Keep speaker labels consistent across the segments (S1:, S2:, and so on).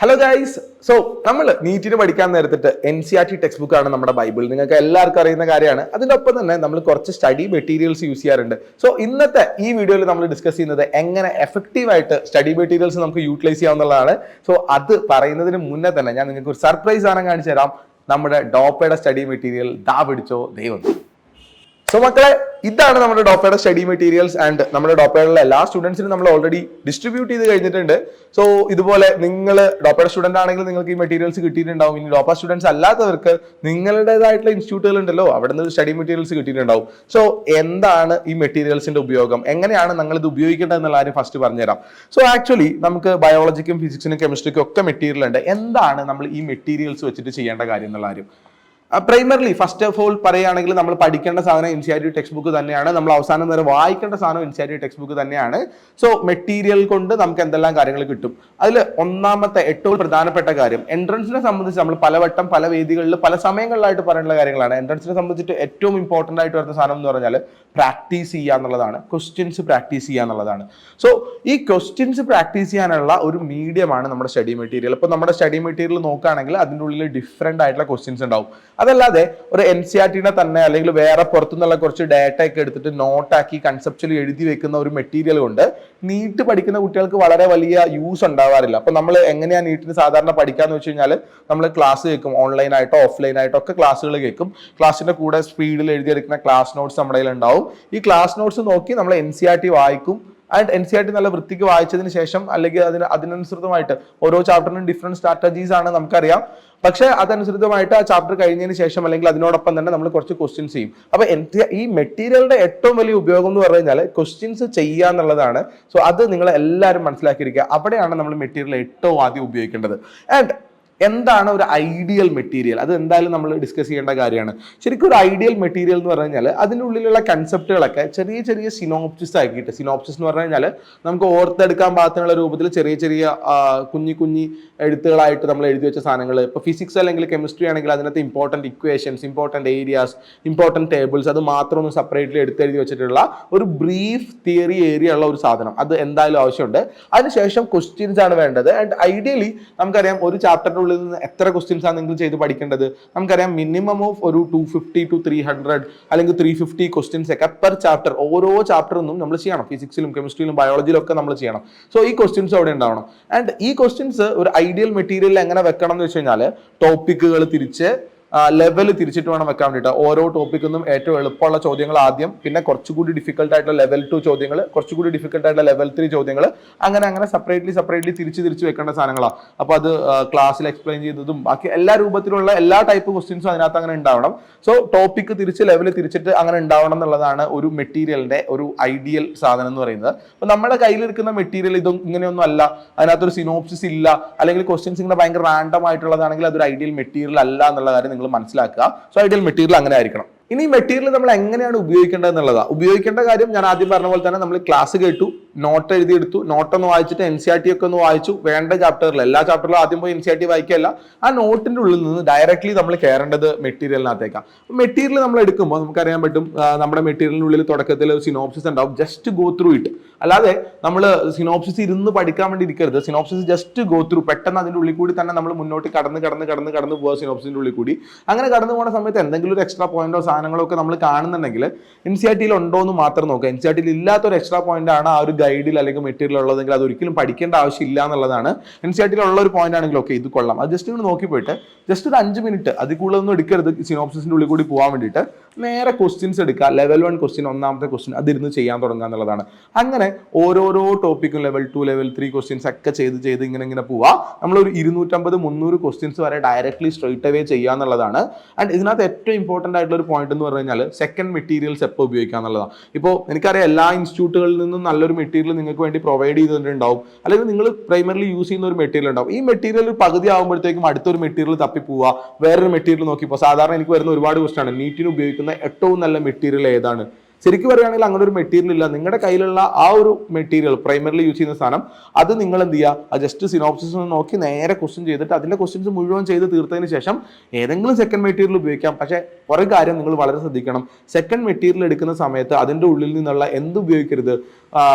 S1: Hello guys, so നമ്മൾ നീറ്റിന് പഠിക്കാൻ നേരത്തിട്ട് NCERT text book ആണ് നമ്മുടെ ബൈബിൾ. നിങ്ങൾക്ക് എല്ലാവർക്കും അറിയുന്ന കാര്യമാണ്. അതിൻ്റെ ഒപ്പം തന്നെ നമ്മൾ കുറച്ച് സ്റ്റഡി മെറ്റീരിയൽസ് യൂസ് ചെയ്യാറുണ്ട്. സോ ഇന്നത്തെ ഈ വീഡിയോയിൽ നമ്മൾ ഡിസ്കസ് ചെയ്യുന്നത് എങ്ങനെ എഫക്റ്റീവായിട്ട് സ്റ്റഡി മെറ്റീരിയൽസ് നമുക്ക് യൂട്ടിലൈസ് ചെയ്യാവുന്നതാണ്. സോ അത് പറയുന്നതിന് മുന്നേ തന്നെ ഞാൻ നിങ്ങൾക്ക് ഒരു സർപ്രൈസ് ആണ് കാണിച്ചു തരാം. നമ്മുടെ ഡോപ്പയുടെ സ്റ്റഡി മെറ്റീരിയൽ ദാ പിടിച്ചോ ദൈവം. സോ മക്കളെ, ഇതാണ് നമ്മുടെ ഡോപ്പയുടെ സ്റ്റഡി മെറ്റീരിയൽസ് ആൻഡ് നമ്മുടെ ഡോപ്പയുടെ എല്ലാ സ്റ്റുഡൻസിനും നമ്മൾ ഓൾറെഡി ഡിസ്ട്രിബ്യൂട്ട് ചെയ്ത് കഴിഞ്ഞിട്ടുണ്ട്. സോ ഇതുപോലെ നിങ്ങൾ ഡോപ്പയുടെ സ്റ്റുഡന്റ് ആണെങ്കിൽ നിങ്ങൾക്ക് ഈ മെറ്റീരിയൽസ് കിട്ടിയിട്ടുണ്ടാവും. ഇനി ഡോപ്പ സ്റ്റുഡൻസ് അല്ലാത്തവർക്ക് നിങ്ങളുടേതായിട്ടുള്ള ഇൻസ്റ്റിറ്റ്യൂട്ടുകൾ ഉണ്ടല്ലോ, അവിടെ നിന്ന് സ്റ്റഡി മെറ്റീരിയൽസ് കിട്ടിയിട്ടുണ്ടാവും. സോ എന്താണ് ഈ മെറ്റീരിയൽസിന്റെ ഉപയോഗം, എങ്ങനെയാണ് നിങ്ങൾ ഇത് ഉപയോഗിക്കേണ്ടത് എന്നുള്ള കാര്യം ഫസ്റ്റ് പറഞ്ഞുതരാം. സോ ആക്ച്വലി നമുക്ക് ബയോളജിക്കും ഫിസിക്സിനും കെമിസ്ട്രിക്കും ഒക്കെ മെറ്റീരിയൽ ഉണ്ട്. എന്താണ് നമ്മൾ ഈ മെറ്റീരിയൽസ് വെച്ചിട്ട് ചെയ്യേണ്ട കാര്യം എന്നുള്ള കാര്യം പ്രൈമർലി ഫസ്റ്റ് ഓഫ് ഓൾ പറയുകയാണെങ്കിൽ നമ്മൾ പഠിക്കേണ്ട സാധനം NCERT ടെക്സ്റ്റ് ബുക്ക് തന്നെയാണ്. നമ്മൾ അവസാനം വരെ വായിക്കേണ്ട സാധനം NCERT ടെക്സ്റ്റ് ബുക്ക് തന്നെയാണ്. സോ മെറ്റീരിയൽ കൊണ്ട് നമുക്ക് എന്തെല്ലാം കാര്യങ്ങൾ കിട്ടും. അതിൽ ഒന്നാമത്തെ ഏറ്റവും പ്രധാനപ്പെട്ട കാര്യം, എൻട്രൻസിനെ സംബന്ധിച്ച് നമ്മൾ പലവട്ടം പല വേദികളിൽ പല സമയങ്ങളിലായിട്ട് പറയുന്ന കാര്യങ്ങളാണ്. എൻട്രൻസിനെ സംബന്ധിച്ചിട്ട് ഏറ്റവും ഇമ്പോർട്ടൻ്റ് ആയിട്ട് വരുന്ന സാധനം എന്ന് പറഞ്ഞാൽ പ്രാക്ടീസ് ചെയ്യുക എന്നുള്ളതാണ്, ക്വസ്റ്റ്യൻസ് പ്രാക്ടീസ് ചെയ്യുക എന്നുള്ളതാണ്. സോ ഈ ക്വസ്റ്റ്യൻസ് പ്രാക്ടീസ് ചെയ്യാനുള്ള ഒരു മീഡിയമാണ് നമ്മുടെ സ്റ്റഡി മെറ്റീരിയൽ. ഇപ്പോൾ നമ്മുടെ സ്റ്റഡി മെറ്റീരിയൽ നോക്കുകയാണെങ്കിൽ അതിൻ്റെ ഉള്ളിൽ ഡിഫറെൻ്റ് ആയിട്ടുള്ള ക്വസ്റ്റ്യൻസ് ഉണ്ടാവും. അതല്ലാതെ ഒരു NCERT തന്നെ അല്ലെങ്കിൽ വേറെ പുറത്തുനിന്നുള്ള കുറച്ച് ഡാറ്റ ഒക്കെ എടുത്തിട്ട് നോട്ടാക്കി കൺസെപ്ച്വലി എഴുതി വെക്കുന്ന ഒരു മെറ്റീരിയൽ കൊണ്ട് നീറ്റ് പഠിക്കുന്ന കുട്ടികൾക്ക് വളരെ വലിയ യൂസ് ഉണ്ടാവാറില്ല. അപ്പൊ നമ്മൾ എങ്ങനെയാണ് നീറ്റിന് സാധാരണ പഠിക്കാന്ന് വെച്ച് കഴിഞ്ഞാൽ നമ്മൾ ക്ലാസ് കേൾക്കും, ഓൺലൈനായിട്ടോ ഓഫ്ലൈനായിട്ടോ ഒക്കെ ക്ലാസ്സുകൾ കേൾക്കും. ക്ലാസ്സിന്റെ കൂടെ സ്പീഡിൽ എഴുതിയെടുക്കുന്ന ക്ലാസ് നോട്ട്സ് നമ്മുടെ കയ്യിൽ ഉണ്ടാവും. ഈ ക്ലാസ് നോട്ട്സ് നോക്കി നമ്മൾ NCERT വായിക്കും. ആൻഡ് NCERT നല്ല വൃത്തിക്ക് വായിച്ചതിന് ശേഷം അല്ലെങ്കിൽ അതിനനുസൃതമായിട്ട് ഓരോ ചാപ്റ്ററിനും ഡിഫറെന്റ് സ്ട്രാറ്റജീസ് ആണ് നമുക്കറിയാം. പക്ഷെ അതനുസൃതമായിട്ട് ആ ചാപ്റ്റർ കഴിഞ്ഞതിന് ശേഷം അല്ലെങ്കിൽ അതിനോടൊപ്പം തന്നെ നമ്മൾ കുറച്ച് ക്വസ്റ്റ്യൻസ് ചെയ്യും. അപ്പൊ ഈ മെറ്റീരിയലിന്റെ ഏറ്റവും വലിയ ഉപയോഗം എന്ന് പറഞ്ഞു കഴിഞ്ഞാൽ ക്വസ്റ്റ്യൻസ് ചെയ്യുക എന്നുള്ളതാണ്. സോ അത് നിങ്ങൾ എല്ലാവരും മനസ്സിലാക്കിയിരിക്കുക. അവിടെയാണ് നമ്മൾ മെറ്റീരിയൽ ഏറ്റവും ആദ്യം ഉപയോഗിക്കേണ്ടത്. ആൻഡ് എന്താണ് ഒരു ഐഡിയൽ മെറ്റീരിയൽ, അത് എന്തായാലും നമ്മൾ ഡിസ്കസ് ചെയ്യേണ്ട കാര്യമാണ്. ശരിക്കും ഒരു ഐഡിയൽ മെറ്റീരിയൽ എന്ന് പറഞ്ഞു കഴിഞ്ഞാൽ അതിൻ്റെ ഉള്ളിലുള്ള കൺസെപ്റ്റുകളൊക്കെ ചെറിയ ചെറിയ സിനോപ്സിസ് ആക്കിയിട്ട്, സിനോപ്സിസ് എന്ന് പറഞ്ഞു കഴിഞ്ഞാൽ നമുക്ക് ഓർത്തെടുക്കാൻ പാകത്തിനുള്ള രൂപത്തിൽ ചെറിയ ചെറിയ കുഞ്ഞി എഴുത്തുകളായിട്ട് നമ്മൾ എഴുതി വെച്ച സാധനങ്ങൾ. ഇപ്പോൾ ഫിസിക്സ് അല്ലെങ്കിൽ കെമിസ്ട്രി ആണെങ്കിൽ അതിനകത്ത് important equations, important areas, important tables അത് മാത്രം ഒന്ന് സെപ്പറേറ്റ്ലി എടുത്തെഴുതി വെച്ചിട്ടുള്ള ഒരു ബ്രീഫ് തിയറി ഏരിയ ഉള്ള ഒരു സാധനം അത് എന്തായാലും ആവശ്യമുണ്ട്. അതിനുശേഷം ക്വസ്റ്റ്യൻസ് ആണ് വേണ്ടത്. ആൻഡ് ഐഡിയലി നമുക്കറിയാം ഒരു ചാപ്റ്ററിൻ്റെ ഉള്ളിൽ നിന്ന് എത്ര ക്വസ്റ്റ്യൻസ് ആണ് നിങ്ങൾ ചെയ്ത് പഠിക്കേണ്ടത്. നമുക്കറിയാം മിനിമം ഓഫ് ഒരു 250 to 300 അല്ലെങ്കിൽ 350 ക്വസ്റ്റ്യൻസ് ഒക്കെ പെർ ചാപ്റ്റർ, ഓരോ ചാപ്റ്ററിനും നമ്മൾ ചെയ്യണം. ഫിസിക്സിലും കെമിസ്ട്രിയിലും ബയോളജിയിലും ഒക്കെ നമ്മൾ ചെയ്യണം. സോ ഈ ക്വസ്റ്റ്യൻസ് അവിടെ ഉണ്ടാവണം. ആൻഡ് ഈ ക്വസ്റ്റ്യൻസ് ഒരു ഐഡിയൽ മെറ്റീരിയൽ എങ്ങനെ വെക്കണം എന്ന് വെച്ച് കഴിഞ്ഞാൽ ടോപ്പിക്കുകൾ തിരിച്ച് ലെവൽ തിരിച്ചിട്ട് വേണം വെക്കാൻ വേണ്ടിയിട്ട്. ഓരോ ടോപ്പിക്കിൽ നിന്നും ഏറ്റവും എളുപ്പമുള്ള ചോദ്യങ്ങൾ ആദ്യം, പിന്നെ കുറച്ചുകൂടി ഡിഫിക്കൽട്ട് ആയിട്ടുള്ള ലെവൽ 2 ചോദ്യങ്ങൾ, കുറച്ചുകൂടി ഡിഫിക്കൽട്ട് ആയിട്ടുള്ള ലെവൽ 3 ചോദ്യങ്ങൾ, അങ്ങനെ സെപ്പറേറ്റ്ലി തിരിച്ച് വെക്കേണ്ട സാധനങ്ങളാണ്. അപ്പോൾ അത് ക്ലാസ്സിൽ എക്സ്പ്ലെയിൻ ചെയ്തതും ബാക്കി എല്ലാ രൂപത്തിലുള്ള എല്ലാ ടൈപ്പ് ക്വസ്റ്റ്യൻസും അതിനകത്ത് അങ്ങനെ ഉണ്ടാവണം. സോ ടോപ്പിക്ക് തിരിച്ച് ലെവൽ തിരിച്ചിട്ട് അങ്ങനെ ഉണ്ടാവണം എന്നുള്ളതാണ് ഒരു മെറ്റീരിയലിന്റെ ഒരു ഐഡിയൽ സാധനം എന്ന് പറയുന്നത്. അപ്പോൾ നമ്മുടെ കയ്യിലിരിക്കുന്ന മെറ്റീരിയൽ ഇങ്ങനെയൊന്നും അല്ല, അതിനകത്തൊരു സിനോപ്സിസ് ഇല്ല, അല്ലെങ്കിൽ ക്വസ്റ്റ്യൻസ് ഇങ്ങനെ ഭയങ്കര റാൻഡം ആയിട്ടുള്ളതാണെങ്കിൽ അതൊരു ഐഡിയൽ മെറ്റീരിയൽ അല്ല എന്നുള്ള കാര്യം മനസ്സിലാക്കുക. സോ ഐഡിയൽ മെറ്റീരിയൽ അങ്ങനെ ആയിരിക്കണം. ഇനി മെറ്റീരിയൽ നമ്മൾ എങ്ങനെയാണ് ഉപയോഗിക്കേണ്ടത് എന്നുള്ളതാണ്. ഉപയോഗിക്കേണ്ട കാര്യം ഞാൻ ആദ്യം പറഞ്ഞ പോലെ തന്നെ നമ്മൾ ക്ലാസ് കേട്ടു, നോട്ട് എഴുതിയെടുത്തു, നോട്ടൊന്ന് വായിച്ചിട്ട് NCERT ഒക്കെ ഒന്ന് വായിച്ചു. വേണ്ട ചാപ്റ്ററിൽ എല്ലാ ചാപ്റ്ററിലും ആദ്യം പോയി NCERT വായിക്കുകയല്ല, ആ നോട്ടിന്റെ ഉള്ളിൽ നിന്ന് ഡയറക്ട്ലി നമ്മൾ കയറേണ്ടത് മെറ്റീരിയലിനകത്തേക്കാണ്. മെറ്റീരിയൽ നമ്മൾ എടുക്കുമ്പോൾ നമുക്കറിയാൻ പറ്റും നമ്മുടെ മെറ്റീരിയലിന്റെ ഉള്ളിൽ തുടക്കത്തിൽ സിനോപ്സിസ് ഉണ്ടാവും. Just go through it. അല്ലാതെ നമ്മൾ സിനോപ്സിസ് ഇരുന്ന് പഠിക്കാൻ വേണ്ടി ഇരിക്കരുത്. സിനോപ്സിസ് ജസ്റ്റ് ഗോ ത്രൂ, പെട്ടെന്ന് അതിന്റെ ഉള്ളിൽ കൂടി തന്നെ നമ്മൾ മുന്നോട്ട് കടന്ന് പോവുക സിനോപ്സിന്റെ ഉള്ളിൽ കൂടി. അങ്ങനെ കടന്നു പോകുന്ന സമയത്ത് എന്തെങ്കിലും ഒരു എക്സ്ട്രാ പോയിന്റോ സാധനങ്ങളൊക്കെ നമ്മൾ കാണുന്നുണ്ടെങ്കിൽ NCERT ഉണ്ടോ എന്ന് മാത്രം നോക്കുക. NCERT ഇല്ലാത്ത ഒരു എക്സ്ട്രാ പോയിന്റ് ആണ് ആ ഒരു ഗൈഡിൽ അല്ലെങ്കിൽ മെറ്റീരിയൽ ഉള്ളതെങ്കിൽ അത് ഒരിക്കലും പഠിക്കേണ്ട ആവശ്യമില്ല എന്നുള്ളതാണ്. NCERT ഉള്ള ഒരു പോയിന്റ് ആണെങ്കിൽ ഓക്കെ ഇത് കൊള്ളാം, അത് ജസ്റ്റ് ഇങ്ങനെ നോക്കി പോയിട്ട് ജസ്റ്റ് ഒരു 5 മിനിറ്റ് അതിൽ കൂടുതലൊന്നും എടുക്കരുത് സിനോപ്സിന്റെ ഉള്ളിൽ കൂടി പോകാൻ വേണ്ടിയിട്ട്. നേരെ ക്വസ്റ്റ്യൻസ് എടുക്കുക. ലെവൽ 1 ക്വസ്റ്റ്യൻ, ഒന്നാമത്തെ ക്വസ്റ്റ്യൻ അതിരുന്ന് ചെയ്യാൻ തുടങ്ങുക എന്നുള്ളതാണ്. അങ്ങനെ ഓരോരോ ടോപ്പിക്കും ലെവൽ 2 ലെവൽ 3 ക്വസ്റ്റ്യൻസ് ഒക്കെ ചെയ്ത് ഇങ്ങനെ പോവുക. നമ്മളൊരു 250-300 ക്വസ്റ്റ്യൻസ് വരെ ഡയറക്ട്ലി സ്ട്രെയിറ്റ് അവേ ചെയ്യുക എന്നുള്ളതാണ്. ആൻഡ് ഇതിനകത്ത് ഏറ്റവും ഇമ്പോർട്ടൻ്റ് ആയിട്ടുള്ള ഒരു പോയിന്റ് എന്ന് പറഞ്ഞു കഴിഞ്ഞാൽ സെക്കൻഡ് മെറ്റീരിയൽസ് എപ്പോൾ ഉപയോഗിക്കുക എന്നുള്ളതാണ്. ഇപ്പോൾ എനിക്കറിയാം എല്ലാ ഇൻസ്റ്റിറ്റ്യൂട്ടുകളിൽ നിന്നും നല്ലൊരു മെറ്റീരിയൽ നിങ്ങൾക്ക് വേണ്ടി പ്രൊവൈഡ് ചെയ്തിട്ടുണ്ടാവും, അല്ലെങ്കിൽ നിങ്ങൾ പ്രൈമറിലി യൂസ് ചെയ്യുന്ന ഒരു മെറ്റീരിയൽ ഉണ്ടാവും. ഈ മെറ്റീരിയൽ പകുതി ആകുമ്പോഴത്തേക്കും അടുത്തൊരു മെറ്റീരിയൽ തപ്പിപ്പോവുക, വേറൊരു മെറ്റീരിയൽ നോക്കിപ്പോൾ. സാധാരണ എനിക്ക് വരുന്ന ഒരുപാട് ക്വസ്റ്റ്യനാണ് നീറ്റിന് ഉപയോഗിക്കുന്ന ഏറ്റവും നല്ല മെറ്റീരിയൽ ഏതാണ്. ശരിക്കും പറയുകയാണെങ്കിൽ അങ്ങനെ ഒരു മെറ്റീരിയൽ ഇല്ല. നിങ്ങളുടെ കയ്യിലുള്ള ആ ഒരു മെറ്റീരിയൽ പ്രൈമറിലി യൂസ് ചെയ്യുന്ന സാധനം അത് നിങ്ങൾ എന്ത് ചെയ്യുക, ജസ്റ്റ് സിനോപ്സിസ് നോക്കി നേരെ ക്വസ്റ്റ്യൻ ചെയ്തിട്ട് അതിന്റെ ക്വസ്റ്റ്യൻസ് മുഴുവൻ ചെയ്ത് തീർത്തതിന് ശേഷം ഏതെങ്കിലും സെക്കൻഡ് മെറ്റീരിയൽ ഉപയോഗിക്കാം. പക്ഷേ കുറേ കാര്യം നിങ്ങൾ വളരെ ശ്രദ്ധിക്കണം. സെക്കൻഡ് മെറ്റീരിയൽ എടുക്കുന്ന സമയത്ത് അതിൻ്റെ ഉള്ളിൽ നിന്നുള്ള എന്ത് ഉപയോഗിക്കരുത്,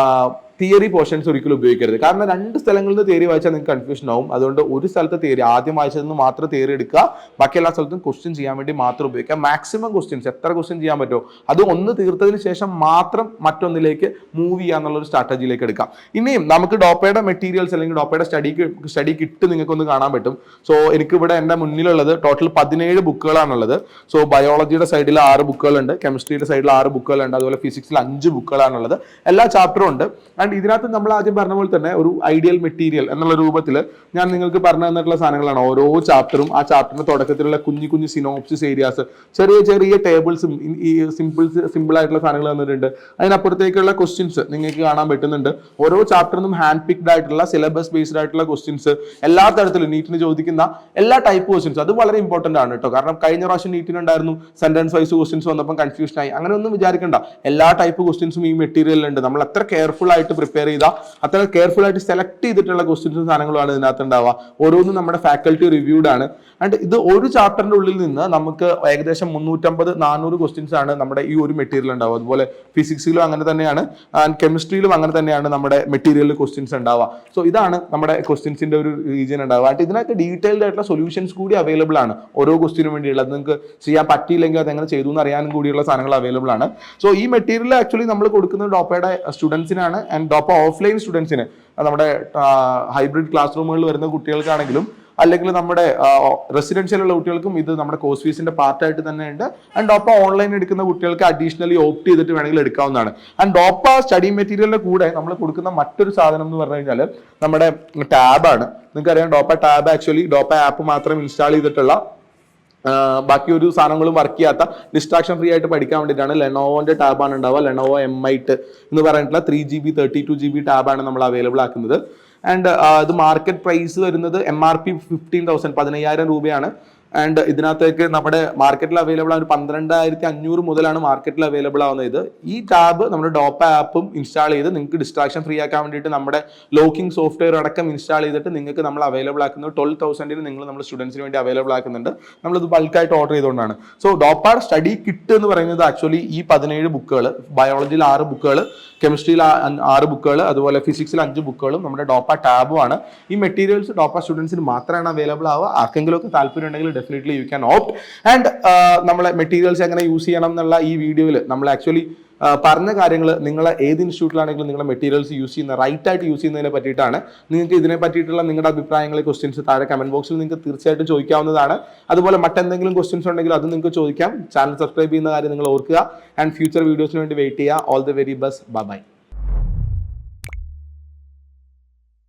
S1: തിയറി പോർഷൻസ് ഒരിക്കലും ഉപയോഗിക്കരുത്. കാരണം 2 സ്ഥലങ്ങളിൽ നിന്ന് തിയറി വായിച്ചാൽ നിങ്ങൾക്ക് കൺഫ്യൂഷൻ ആവും. അതുകൊണ്ട് ഒരു സ്ഥലത്ത് തിയറി ആദ്യം വായിച്ചതെന്ന് മാത്രം തിയറി എടുക്കുക, ബാക്കി എല്ലാ സ്ഥലത്തും ക്വസ്റ്റ്യൻ ചെയ്യാൻ വേണ്ടി മാത്രം ഉപയോഗിക്കുക. മാക്സിമം ക്വസ്റ്റ്യൻസ് എത്ര ക്വസ്റ്റ്യൻ ചെയ്യാൻ പറ്റുമോ അത് ഒന്ന് തീർത്തതിന് ശേഷം മാത്രം മറ്റൊന്നിലേക്ക് മൂവ് ചെയ്യാന്നുള്ള ഒരു സ്ട്രാറ്റജിയിലേക്ക് എടുക്കാം. ഇനിയും നമുക്ക് ഡോപ്പയുടെ മെറ്റീരിയൽസ് അല്ലെങ്കിൽ ഡോപ്പയുടെ സ്റ്റഡി കിറ്റ് നിങ്ങൾക്കൊന്ന് കാണാൻ പറ്റും. സോ എനിക്ക് ഇവിടെ എൻ്റെ മുന്നിലുള്ളത് ടോട്ടൽ 17 ബുക്കുകളാണുള്ളത്. സോ ബയോളജിയുടെ സൈഡിൽ 6 ബുക്കുകളുണ്ട്, കെമിസ്ട്രിയുടെ സൈഡിൽ 6 ബുക്കുകളുണ്ട്, അതുപോലെ ഫിസിക്സിൽ 5 ബുക്കുകളാണുള്ളത്. എല്ലാ ചാപ്റ്ററും ഉണ്ട്. ആൻഡ് ഇതിനകത്ത് നമ്മൾ ആദ്യം പറഞ്ഞ പോലെ തന്നെ ഒരു ഐഡിയൽ മെറ്റീരിയൽ എന്നുള്ള രൂപത്തിൽ ഞാൻ നിങ്ങൾക്ക് പറഞ്ഞു തന്നിട്ടുള്ള സാധനങ്ങളാണ്. ഓരോ ചാപ്റ്ററും ആ ചാപ്റ്ററിന്റെ തുടക്കത്തിലുള്ള കുഞ്ഞു കുഞ്ഞു സിനോപ്സിസ് ഏരിയാസ്, ചെറിയ ചെറിയ ടേബിൾസും ഈ സിമ്പിൾ ആയിട്ടുള്ള സാധനങ്ങൾ തന്നിട്ടുണ്ട്. അതിനപ്പുറത്തേക്കുള്ള ക്വസ്റ്റ്യൻസ് നിങ്ങൾക്ക് കാണാൻ പറ്റുന്നുണ്ട്. ഓരോ ചാപ്റ്ററിനും ഹാൻഡ് പിക്ഡ് ആയിട്ടുള്ള സിലബസ് ബേസ്ഡ് ആയിട്ടുള്ള ക്വസ്റ്റ്യൻസ് എല്ലാ തരത്തിലും നീറ്റിന് ചോദിക്കുന്ന എല്ലാ ടൈപ്പ് ക്വസ്റ്റ്യൻസ്. അത് വളരെ ഇമ്പോർട്ടന്റ് ആണ് കേട്ടോ. കാരണം കഴിഞ്ഞ പ്രാവശ്യം നീറ്റിനുണ്ടായിരുന്നു സെന്റൻസ് വൈസ് ക്വസ്റ്റ്യൻസ് വന്നപ്പോൾ കൺഫ്യൂഷൻ ആയി. അങ്ങനെ ഒന്നും വിചാരിക്കണ്ട, എല്ലാ ടൈപ്പ് ക്വസ്റ്റ്യൻസും ഈ മെറ്റീരിയലിലുണ്ട്. നമ്മൾ എത്ര കെയർഫുൾ ആയിട്ട് പ്രിപ്പയർ ചെയ്താൽ അത്ര കെയർഫുൾ ആയിട്ട് സെലക്ട് ചെയ്തിട്ടുള്ള ക്വസ്റ്റ്യൻസും സാധനങ്ങളുമാണ് ഇതിനകത്ത് ഉണ്ടാവുക. ഓരോന്നും നമ്മുടെ ഫാക്കൽറ്റി റിവ്യൂഡ് ആണ്. ആൻഡ് ഇത് ഒരു ചാപ്റ്ററിന്റെ ഉള്ളിൽ നിന്ന് നമുക്ക് ഏകദേശം 350-400 ക്വസ്റ്റ്യൻസ് ആണ് നമ്മുടെ ഈ ഒരു മെറ്റീരിയൽ ഉണ്ടാവുക. അതുപോലെ ഫിസിക്സിലും അങ്ങനെ തന്നെയാണ്, ആൻഡ് കെമിസ്ട്രിയിലും അങ്ങനെ തന്നെയാണ് നമ്മുടെ മെറ്റീരിയലിൽ ക്വസ്റ്റ്യൻസ് ഉണ്ടാവുക. സോ ഇതാണ് നമ്മുടെ ക്വസ്റ്റ്യൻസിന്റെ ഒരു റീജിയൻ ഉണ്ടാവുക. ആൻഡ് ഇതിനകത്ത് ഡീറ്റെയിൽഡ് ആയിട്ടുള്ള സൊല്യൂഷൻസ് കൂടി അവൈലബിൾ ആണ് ഓരോ ക്വസ്റ്റ്യനും വേണ്ടിയുള്ളത്. നിങ്ങൾക്ക് ചെയ്യാൻ പറ്റിയില്ലെങ്കിൽ അതെങ്ങനെ ചെയ്തു എന്ന് അറിയാനും കൂടിയുള്ള സാധനങ്ങൾ അവൈലബിൾ ആണ്. സോ ഈ മെറ്റീരിയൽ ആക്ച്വലി നമ്മൾ കൊടുക്കുന്നത് ഡോപ്പയുടെ സ്റ്റുഡൻസിനാണ്. ആൻഡ് ഡോപ്പ ഓഫ്ലൈൻ സ്റ്റുഡൻസിന്, നമ്മുടെ ഹൈബ്രിഡ് ക്ലാസ് റൂമുകളിൽ വരുന്ന കുട്ടികൾക്കാണെങ്കിലും അല്ലെങ്കിൽ നമ്മുടെ റെസിഡൻഷ്യലുള്ള കുട്ടികൾക്കും ഇത് നമ്മുടെ കോഴ്സ് ഫീസിന്റെ പാർട്ടായിട്ട് തന്നെ ഉണ്ട്. ആൻഡ് ഡോപ്പ ഓൺലൈൻ എടുക്കുന്ന കുട്ടികൾക്ക് അഡീഷണലി ഓപ്റ്റ് ചെയ്തിട്ട് വേണമെങ്കിൽ എടുക്കാവുന്നതാണ്. ആൻഡ് ഡോപ്പ സ്റ്റഡി മെറ്റീരിയലിന്റെ കൂടെ നമ്മൾ കൊടുക്കുന്ന മറ്റൊരു സാധനം എന്ന് പറഞ്ഞു കഴിഞ്ഞാൽ നമ്മുടെ ടാബാണ്. നിങ്ങൾക്കറിയാം ഡോപ്പ ടാബ് ആക്ച്വലി ഡോപ്പ ആപ്പ് മാത്രം ഇൻസ്റ്റാൾ ചെയ്തിട്ടുള്ള ബാക്കി ഒരു സാധനങ്ങളും വർക്ക് ചെയ്യാത്ത ഡിസ്ട്രാക്ഷൻ ഫ്രീ ആയിട്ട് പഠിക്കാൻ വേണ്ടിയിട്ടാണ്. ലെനോവോന്റെ ടാബാണ് ഉണ്ടാവുക. ലെനോവോ M8 എന്ന് പറഞ്ഞിട്ടുള്ള 3GB 32GB ടാബാണ് നമ്മൾ അവൈലബിൾ ആക്കുന്നത്. ആൻഡ് ഇത് മാർക്കറ്റ് പ്രൈസ് വരുന്നത് MRP 15,000 15,000 രൂപയാണ്. ആൻഡ് ഇതിനകത്തേക്ക് നമ്മുടെ മാർക്കറ്റിൽ അവൈലബിൾ ആണ് 12,500 മുതലാണ് മാർക്കറ്റിൽ അവൈലബിൾ ആവുന്നത്. ഇത് ഈ ടാബ് നമ്മുടെ ഡോപ്പ ആപ്പും ഇൻസ്റ്റാൾ ചെയ്ത് നിങ്ങൾക്ക് ഡിസ്ട്രാക്ഷൻ ഫ്രീ ആക്കാൻ വേണ്ടിയിട്ട് നമ്മുടെ ലോക്കിംഗ് സോഫ്റ്റ്വെയർ അടക്കം ഇൻസ്റ്റാൾ ചെയ്തിട്ട് നിങ്ങൾക്ക് നമ്മൾ അവൈലബിൾ ആക്കുന്നത് 12,000 നിങ്ങൾ നമ്മുടെ സ്റ്റുഡൻസിന് വേണ്ടി അവൈലബിൾ ആക്കുന്നുണ്ട്. നമ്മളിത് ബൾക്കായിട്ട് ഓർഡർ ചെയ്തുകൊണ്ടാണ്. സോ ഡോപ്പ സ്റ്റഡി കിറ്റ് എന്ന് പറയുന്നത് ആക്ച്വലി ഈ 17 ബുക്കുകൾ, ബയോളജിയിൽ 6 ബുക്കുകൾ, കെമിസ്ട്രിയിൽ 6 ബുക്കുകൾ, അതുപോലെ ഫിസിക്സിൽ 5 ബുക്കുകളും നമ്മുടെ ഡോപ്പ ടാബുമാണ്. ഈ മെറ്റീരിയൽസ് ഡോപ്പ സ്റ്റുഡൻസിന് മാത്രമാണ് അവൈലബിൾ ആവുക. ആർക്കെങ്കിലും ഒക്കെ താല്പര്യം ഉണ്ടെങ്കിൽ definitely you can opt. And നമ്മളെ മെറ്റീരിയൽസ് എങ്ങനെ യൂസ് ചെയ്യണം എന്നുള്ള ഈ വീഡിയോയിൽ നമ്മൾ ആക്ച്വലി പറഞ്ഞ കാര്യങ്ങൾ നിങ്ങൾ ഏത് ഇൻസ്റ്റിറ്റ്യൂട്ടിലാണെങ്കിലും നിങ്ങളുടെ മെറ്റീരിയൽസ് യൂസ് ചെയ്യുന്ന റൈറ്റ് ആയിട്ട് യൂസ് ചെയ്യുന്നതിനെ പറ്റിയിട്ടാണ്. നിങ്ങൾക്ക് ഇതിനെ പറ്റിയിട്ടുള്ള നിങ്ങളുടെ അഭിപ്രായങ്ങൾ, ക്വസ്റ്റ്യൻസ് താഴെ കമന്റ് ബോക്സിൽ നിങ്ങൾക്ക് തീർച്ചയായിട്ടും ചോദിക്കാവുന്നതാണ്. അതുപോലെ മറ്റെന്തെങ്കിലും ക്വസ്റ്റ്യൻസ് ഉണ്ടെങ്കിൽ അത് നിങ്ങൾക്ക് ചോദിക്കാം. ചാനൽ സബ്സ്ക്രൈബ് ചെയ്യുന്ന കാര്യം നിങ്ങൾ ഓർക്കുക. ആൻഡ് ഫ്യൂച്ചർ വീഡിയോസിന് വേണ്ടി വെയിറ്റ് ചെയ്യുക. All the very best. By.